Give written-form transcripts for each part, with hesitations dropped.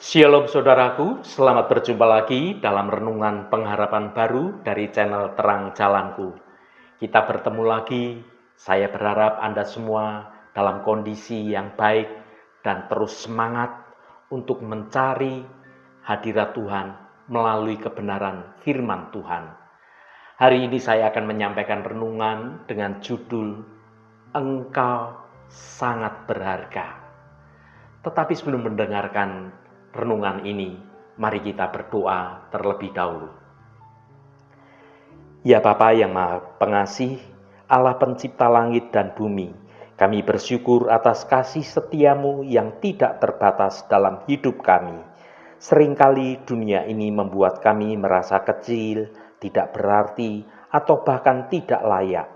Shalom saudaraku, selamat berjumpa lagi dalam renungan pengharapan baru dari channel Terang Jalanku. Kita bertemu lagi, saya berharap Anda semua dalam kondisi yang baik dan terus semangat untuk mencari hadirat Tuhan melalui kebenaran firman Tuhan. Hari ini saya akan menyampaikan renungan dengan judul Engkau Sangat Berharga. Tetapi sebelum mendengarkan renungan ini, mari kita berdoa terlebih dahulu. Ya Bapa yang Maha Pengasih, Allah pencipta langit dan bumi, kami bersyukur atas kasih setiamu yang tidak terbatas dalam hidup kami. Seringkali dunia ini membuat kami merasa kecil, tidak berarti, atau bahkan tidak layak.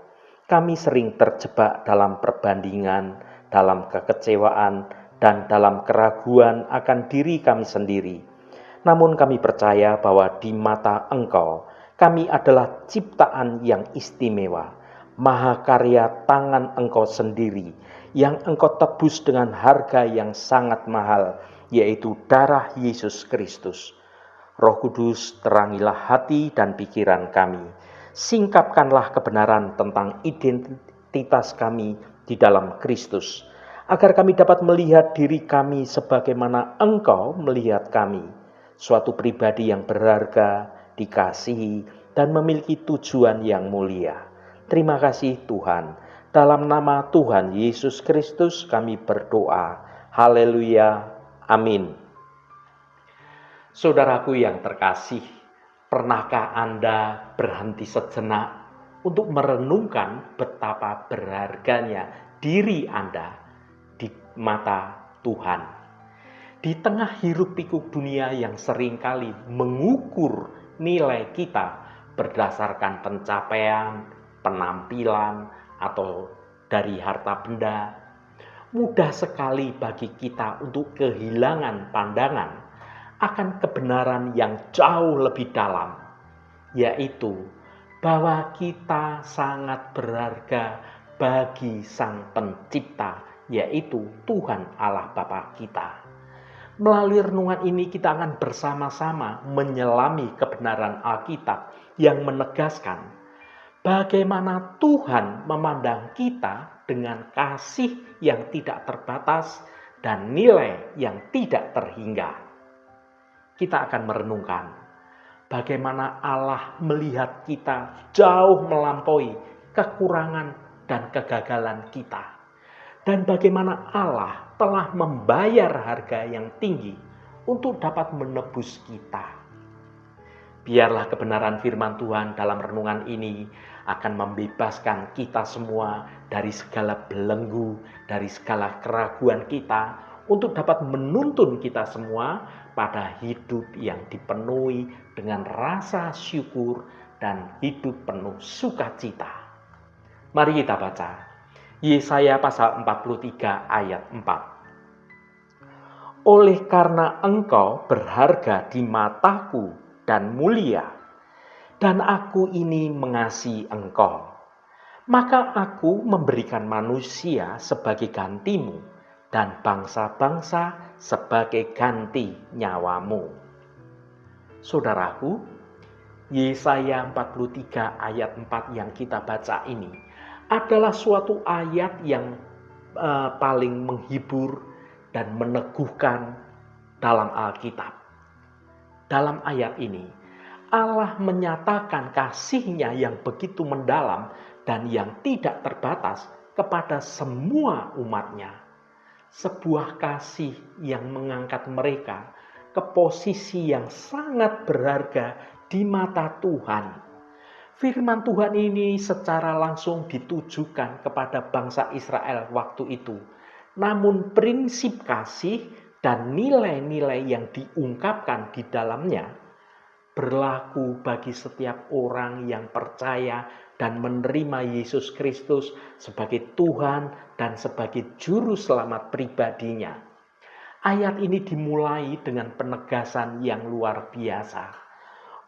Kami sering terjebak dalam perbandingan, dalam kekecewaan, dan dalam keraguan akan diri kami sendiri. Namun kami percaya bahwa di mata Engkau, kami adalah ciptaan yang istimewa, mahakarya tangan Engkau sendiri, yang Engkau tebus dengan harga yang sangat mahal, yaitu darah Yesus Kristus. Roh Kudus, terangilah hati dan pikiran kami. Singkapkanlah kebenaran tentang identitas kami di dalam Kristus, agar kami dapat melihat diri kami sebagaimana Engkau melihat kami, suatu pribadi yang berharga, dikasihi, dan memiliki tujuan yang mulia. Terima kasih Tuhan. Dalam nama Tuhan Yesus Kristus kami berdoa. Haleluya. Amin. Saudaraku yang terkasih, pernahkah Anda berhenti sejenak untuk merenungkan betapa berharganya diri Anda di mata Tuhan? Di tengah hiruk-pikuk dunia yang seringkali mengukur nilai kita berdasarkan pencapaian, penampilan, atau dari harta benda, mudah sekali bagi kita untuk kehilangan pandangan akan kebenaran yang jauh lebih dalam, yaitu bahwa kita sangat berharga bagi Sang Pencipta, yaitu Tuhan Allah Bapa kita. Melalui renungan ini kita akan bersama-sama menyelami kebenaran Alkitab yang menegaskan bagaimana Tuhan memandang kita dengan kasih yang tidak terbatas dan nilai yang tidak terhingga. Kita akan merenungkan bagaimana Allah melihat kita jauh melampaui kekurangan dan kegagalan kita. Dan bagaimana Allah telah membayar harga yang tinggi untuk dapat menebus kita. Biarlah kebenaran firman Tuhan dalam renungan ini akan membebaskan kita semua dari segala belenggu, dari segala keraguan kita, untuk dapat menuntun kita semua pada hidup yang dipenuhi dengan rasa syukur dan hidup penuh sukacita. Mari kita baca Yesaya pasal 43 ayat 4. Oleh karena engkau berharga di mataku dan mulia, dan aku ini mengasihi engkau, maka aku memberikan manusia sebagai gantimu, dan bangsa-bangsa sebagai ganti nyawamu. Saudaraku, Yesaya 43 ayat 4 yang kita baca ini adalah suatu ayat yang paling menghibur dan meneguhkan dalam Alkitab. Dalam ayat ini, Allah menyatakan kasih-Nya yang begitu mendalam dan yang tidak terbatas kepada semua umat-Nya. Sebuah kasih yang mengangkat mereka ke posisi yang sangat berharga di mata Tuhan. Firman Tuhan ini secara langsung ditujukan kepada bangsa Israel waktu itu. Namun prinsip kasih dan nilai-nilai yang diungkapkan di dalamnya berlaku bagi setiap orang yang percaya dan menerima Yesus Kristus sebagai Tuhan dan sebagai juru selamat pribadinya. Ayat ini dimulai dengan penegasan yang luar biasa.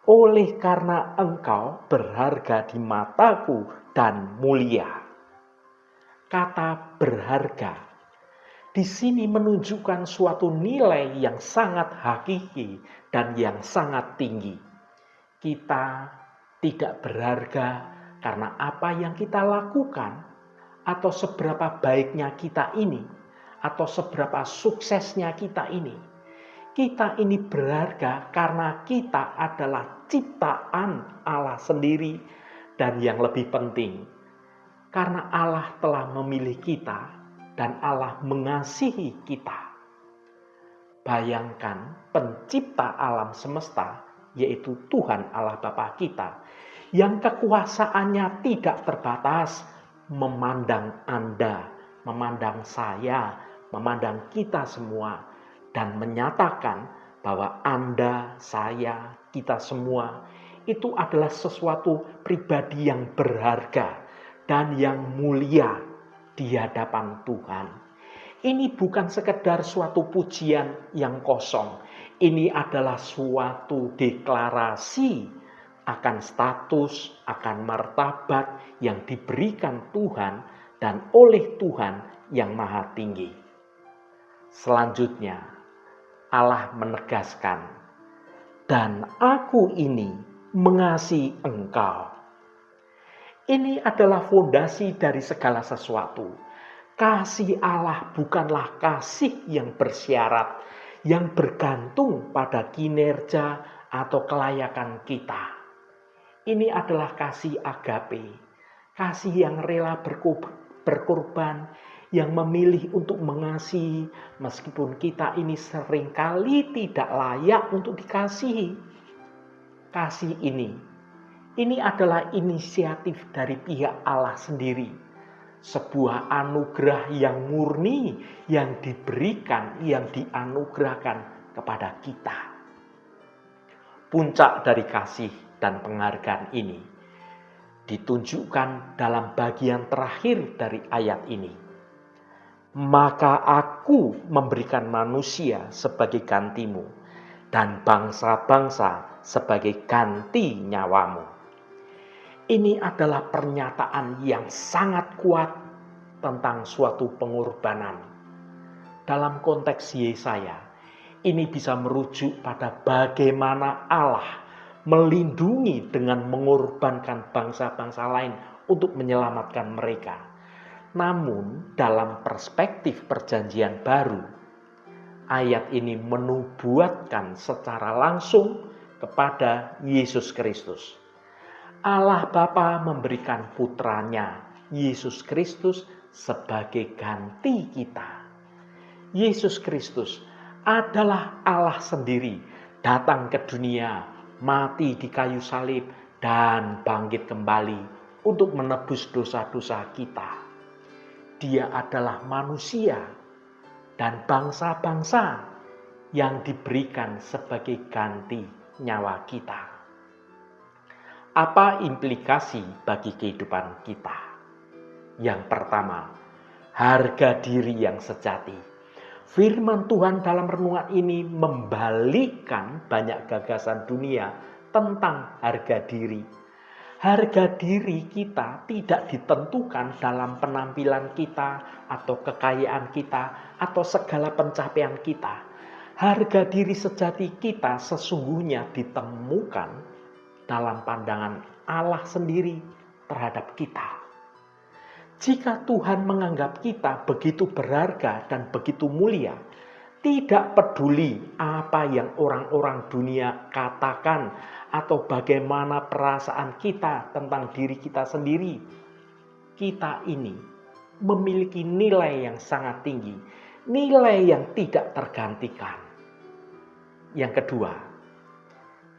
Oleh karena engkau berharga di mataku dan mulia. Kata berharga di sini menunjukkan suatu nilai yang sangat hakiki dan yang sangat tinggi. Kita tidak berharga karena apa yang kita lakukan, atau seberapa baiknya kita ini, atau seberapa suksesnya kita ini. Kita ini berharga karena kita adalah ciptaan Allah sendiri, dan yang lebih penting, karena Allah telah memilih kita dan Allah mengasihi kita. Bayangkan pencipta alam semesta, yaitu Tuhan Allah Bapa kita, yang kekuasaannya tidak terbatas, memandang Anda, memandang saya, memandang kita semua, dan menyatakan bahwa Anda, saya, kita semua itu adalah sesuatu pribadi yang berharga dan yang mulia di hadapan Tuhan. Ini bukan sekedar suatu pujian yang kosong. Ini adalah suatu deklarasi akan status, akan martabat yang diberikan Tuhan dan oleh Tuhan yang Maha Tinggi. Selanjutnya, Allah menegaskan, "Dan aku ini mengasihi engkau." Ini adalah fondasi dari segala sesuatu. Kasih Allah bukanlah kasih yang bersyarat, yang bergantung pada kinerja atau kelayakan kita. Ini adalah kasih agape, kasih yang rela berkorban, yang memilih untuk mengasihi meskipun kita ini seringkali tidak layak untuk dikasihi. Kasih ini adalah inisiatif dari pihak Allah sendiri. Sebuah anugerah yang murni yang diberikan, yang dianugerahkan kepada kita. Puncak dari kasih dan penghargaan ini ditunjukkan dalam bagian terakhir dari ayat ini. Maka aku memberikan manusia sebagai gantimu dan bangsa-bangsa sebagai ganti nyawamu. Ini adalah pernyataan yang sangat kuat tentang suatu pengorbanan. Dalam konteks Yesaya, ini bisa merujuk pada bagaimana Allah melindungi dengan mengorbankan bangsa-bangsa lain untuk menyelamatkan mereka. Namun dalam perspektif perjanjian baru, ayat ini menubuatkan secara langsung kepada Yesus Kristus. Allah Bapa memberikan putranya, Yesus Kristus, sebagai ganti kita. Yesus Kristus adalah Allah sendiri, datang ke dunia, mati di kayu salib, dan bangkit kembali untuk menebus dosa-dosa kita. Dia adalah manusia dan bangsa-bangsa yang diberikan sebagai ganti nyawa kita. Apa implikasi bagi kehidupan kita? Yang pertama, harga diri yang sejati. Firman Tuhan dalam renungan ini membalikkan banyak gagasan dunia tentang harga diri. Harga diri kita tidak ditentukan dalam penampilan kita atau kekayaan kita atau segala pencapaian kita. Harga diri sejati kita sesungguhnya ditemukan dalam pandangan Allah sendiri terhadap kita. Jika Tuhan menganggap kita begitu berharga dan begitu mulia, tidak peduli apa yang orang-orang dunia katakan atau bagaimana perasaan kita tentang diri kita sendiri, kita ini memiliki nilai yang sangat tinggi, nilai yang tidak tergantikan. Yang kedua,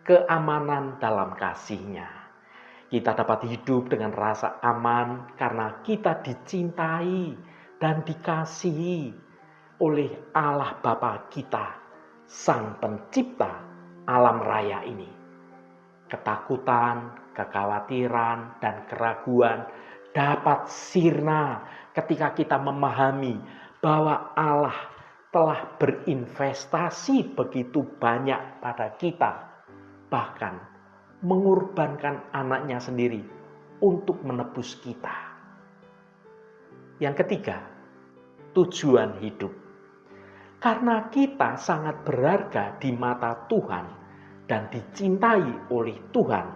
keamanan dalam kasih-Nya. Kita dapat hidup dengan rasa aman karena kita dicintai dan dikasihi oleh Allah Bapa kita, Sang Pencipta alam raya ini. Ketakutan, kekhawatiran, dan keraguan dapat sirna ketika kita memahami bahwa Allah telah berinvestasi begitu banyak pada kita, bahkan mengorbankan anaknya sendiri untuk menebus kita. Yang ketiga, tujuan hidup. Karena kita sangat berharga di mata Tuhan dan dicintai oleh Tuhan,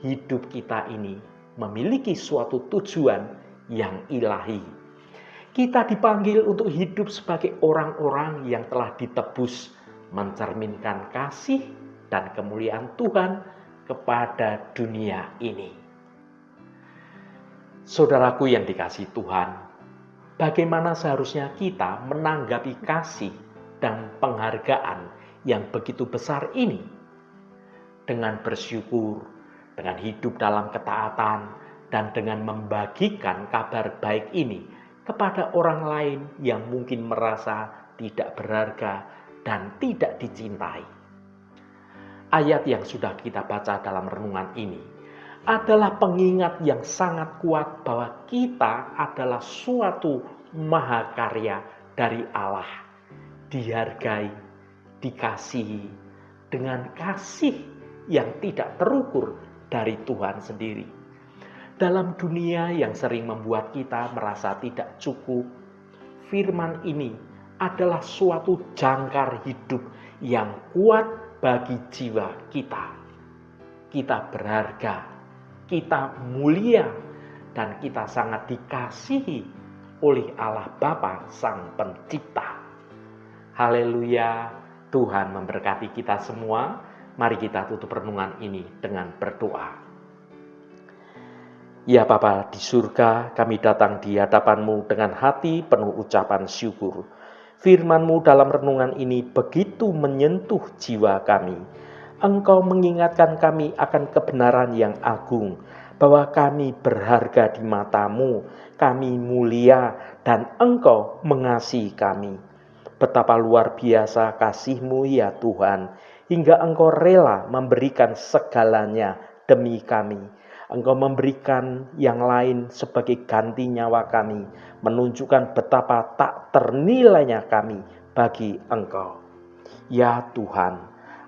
hidup kita ini memiliki suatu tujuan yang ilahi. Kita dipanggil untuk hidup sebagai orang-orang yang telah ditebus, mencerminkan kasih dan kemuliaan Tuhan kepada dunia ini. Saudaraku yang dikasihi Tuhan, bagaimana seharusnya kita menanggapi kasih dan penghargaan yang begitu besar ini? Dengan bersyukur, dengan hidup dalam ketaatan, dan dengan membagikan kabar baik ini kepada orang lain yang mungkin merasa tidak berharga dan tidak dicintai. Ayat yang sudah kita baca dalam renungan ini adalah pengingat yang sangat kuat bahwa kita adalah suatu mahakarya dari Allah, dihargai, dikasihi dengan kasih yang tidak terukur dari Tuhan sendiri. Dalam dunia yang sering membuat kita merasa tidak cukup, firman ini adalah suatu jangkar hidup yang kuat bagi jiwa kita. Kita berharga, kita mulia, dan kita sangat dikasihi oleh Allah Bapa Sang Pencipta. Haleluya, Tuhan memberkati kita semua. Mari kita tutup renungan ini dengan berdoa. Ya Bapa di surga, kami datang di hadapan-Mu dengan hati penuh ucapan syukur. Firman-Mu dalam renungan ini begitu menyentuh jiwa kami. Engkau mengingatkan kami akan kebenaran yang agung, bahwa kami berharga di mata-Mu, kami mulia, dan Engkau mengasihi kami. Betapa luar biasa kasih-Mu ya Tuhan, hingga Engkau rela memberikan segalanya demi kami. Engkau memberikan yang lain sebagai ganti nyawa kami, menunjukkan betapa tak ternilainya kami bagi Engkau. Ya Tuhan,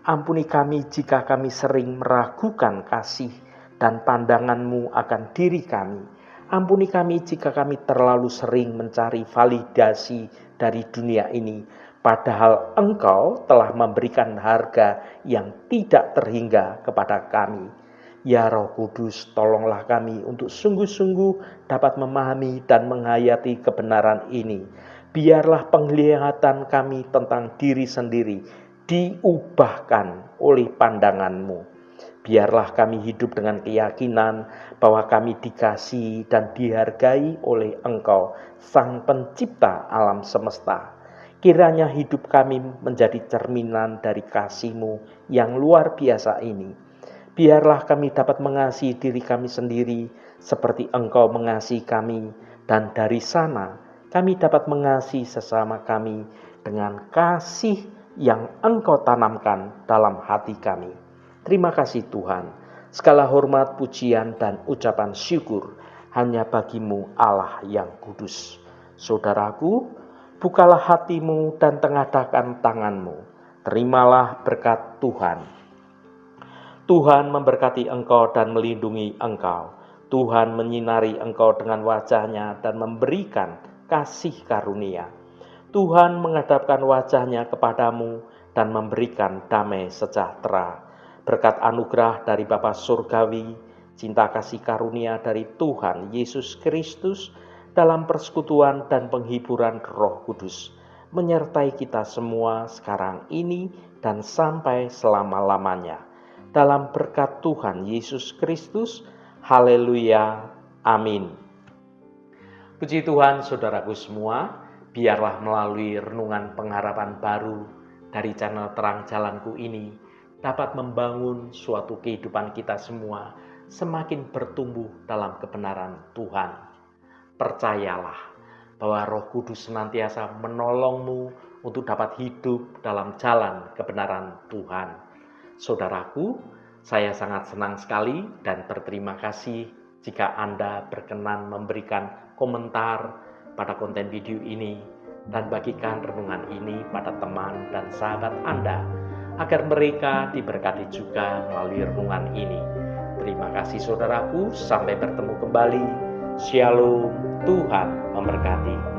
ampuni kami jika kami sering meragukan kasih dan pandangan-Mu akan diri kami. Ampuni kami jika kami terlalu sering mencari validasi dari dunia ini, padahal Engkau telah memberikan harga yang tidak terhingga kepada kami. Ya Roh Kudus, tolonglah kami untuk sungguh-sungguh dapat memahami dan menghayati kebenaran ini. Biarlah penglihatan kami tentang diri sendiri diubahkan oleh pandangan-Mu. Biarlah kami hidup dengan keyakinan bahwa kami dikasihi dan dihargai oleh Engkau, Sang Pencipta alam semesta. Kiranya hidup kami menjadi cerminan dari kasih-Mu yang luar biasa ini. Biarlah kami dapat mengasihi diri kami sendiri seperti Engkau mengasihi kami, dan dari sana kami dapat mengasihi sesama kami dengan kasih yang Engkau tanamkan dalam hati kami. Terima kasih Tuhan. Segala hormat, pujian, dan ucapan syukur hanya bagi-Mu Allah yang kudus. Saudaraku, bukalah hatimu dan tengadahkan tanganmu. Terimalah berkat Tuhan. Tuhan memberkati engkau dan melindungi engkau. Tuhan menyinari engkau dengan wajah-Nya dan memberikan kasih karunia. Tuhan menghadapkan wajah-Nya kepadamu dan memberikan damai sejahtera. Berkat anugerah dari Bapa Surgawi, cinta kasih karunia dari Tuhan Yesus Kristus, dalam persekutuan dan penghiburan Roh Kudus, menyertai kita semua sekarang ini dan sampai selama-lamanya. Dalam berkat Tuhan Yesus Kristus, haleluya, amin. Puji Tuhan saudaraku semua, biarlah melalui renungan pengharapan baru dari channel Terang Jalanku ini dapat membangun suatu kehidupan kita semua semakin bertumbuh dalam kebenaran Tuhan. Percayalah bahwa Roh Kudus senantiasa menolongmu untuk dapat hidup dalam jalan kebenaran Tuhan. Saudaraku, saya sangat senang sekali dan berterima kasih jika Anda berkenan memberikan komentar pada konten video ini dan bagikan renungan ini pada teman dan sahabat Anda agar mereka diberkati juga melalui renungan ini. Terima kasih saudaraku, sampai bertemu kembali. Shalom, Tuhan memberkati.